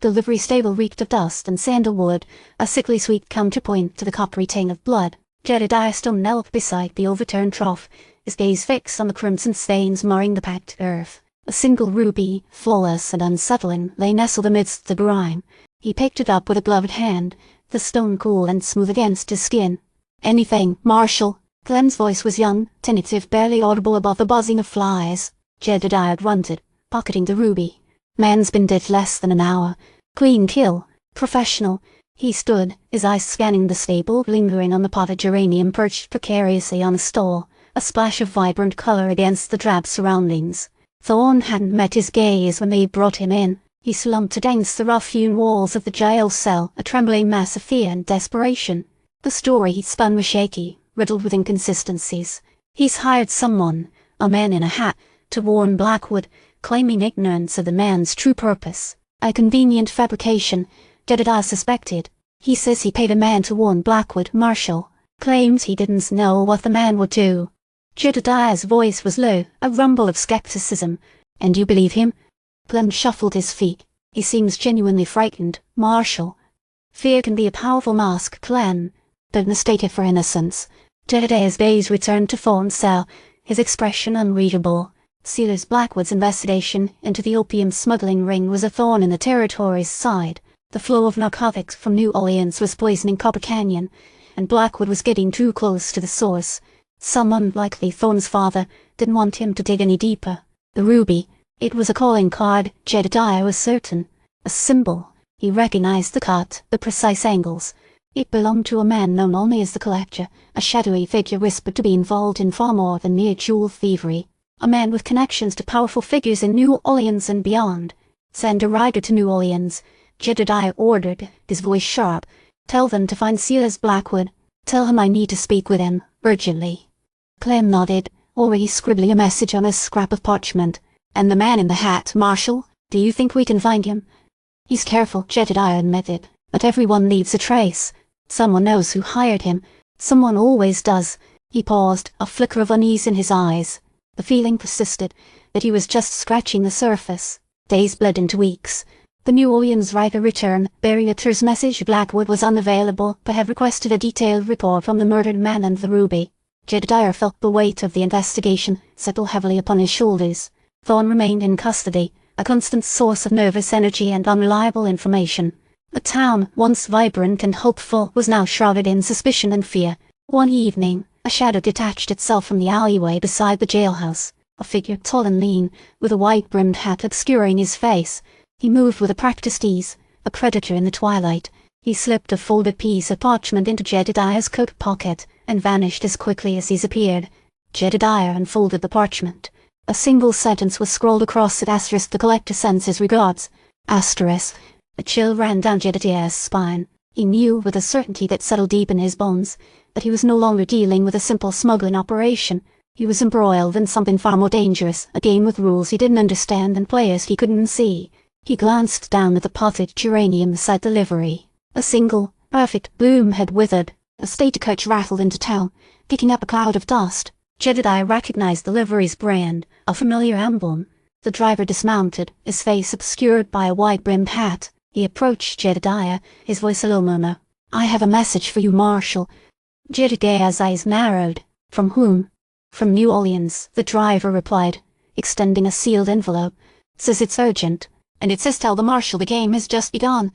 The livery stable reeked of dust and sandalwood, a sickly sweet counterpoint to the coppery tang of blood. Jedediah Stone knelt beside the overturned trough, his gaze fixed on the crimson stains marring the packed earth. A single ruby, flawless and unsettling, lay nestled amidst the grime. He picked it up with a gloved hand, the stone cool and smooth against his skin. "Anything, Marshal?" Clem's voice was young, tentative, barely audible above the buzzing of flies. Jedediah grunted, pocketing the ruby. "Man's been dead less than an hour. Clean kill. Professional." He stood, his eyes scanning the stable, lingering on the potted geranium perched precariously on a stall, a splash of vibrant color against the drab surroundings. Thorne hadn't met his gaze when they brought him in. He slumped against the rough-hewn walls of the jail cell, a trembling mass of fear and desperation. The story he'd spun was shaky, riddled with inconsistencies. He's hired someone, a man in a hat, to warn Blackwood, claiming ignorance of the man's true purpose. A convenient fabrication, Jedediah suspected. He says he paid a man to warn Blackwood, Marshal. Claims he didn't know what the man would do. Jedediah's voice was low, a rumble of skepticism. "And you believe him?" Clem shuffled his feet. "He seems genuinely frightened, Marshal." "Fear can be a powerful mask, Clem. Don't mistake it for innocence." Jedediah's gaze returned to Thorne's cell, his expression unreadable. Silas Blackwood's investigation into the opium smuggling ring was a thorn in the territory's side. The flow of narcotics from New Orleans was poisoning Copper Canyon, and Blackwood was getting too close to the source. Someone, likely Thorne's father, didn't want him to dig any deeper. The ruby, it was a calling card, Jedediah was certain. A symbol. He recognized the cut, the precise angles. It belonged to a man known only as the Collector, a shadowy figure whispered to be involved in far more than mere jewel thievery. A man with connections to powerful figures in New Orleans and beyond. "Send a rider to New Orleans," Jedediah ordered, his voice sharp. "Tell them to find Silas Blackwood. Tell him I need to speak with him, urgently." Clem nodded, already scribbling a message on a scrap of parchment. "And the man in the hat, Marshal? Do you think we can find him?" "He's careful," Jedediah admitted, "but everyone leaves a trace. Someone knows who hired him. Someone always does." He paused, a flicker of unease in his eyes. The feeling persisted, that he was just scratching the surface. Days bled into weeks. The New Orleans rider returned, bearing a terse message. Blackwood was unavailable, but had requested a detailed report from the murdered man and the ruby. Jedediah felt the weight of the investigation settle heavily upon his shoulders. Thorne remained in custody, a constant source of nervous energy and unreliable information. The town, once vibrant and hopeful, was now shrouded in suspicion and fear. One evening, a shadow detached itself from the alleyway beside the jailhouse, a figure tall and lean, with a wide-brimmed hat obscuring his face. He moved with a practiced ease, a predator in the twilight. He slipped a folded piece of parchment into Jedediah's coat pocket and vanished as quickly as he's appeared. Jedediah unfolded the parchment. A single sentence was scrawled across it. *The Collector sends his regards. *. A chill ran down Jedediah's spine. He knew, with a certainty that settled deep in his bones, that he was no longer dealing with a simple smuggling operation. He was embroiled in something far more dangerous, a game with rules he didn't understand and players he couldn't see. He glanced down at the potted geranium beside the livery. A single, perfect bloom had withered. A stagecoach rattled into town, kicking up a cloud of dust. Jedediah recognized the livery's brand, a familiar emblem. The driver dismounted, his face obscured by a wide-brimmed hat. He approached Jedediah, his voice a low murmur. "I have a message for you, Marshal." Jedediah's eyes narrowed. "From whom?" "From New Orleans," the driver replied, extending a sealed envelope. "Says it's urgent. And it says tell the Marshal the game has just begun."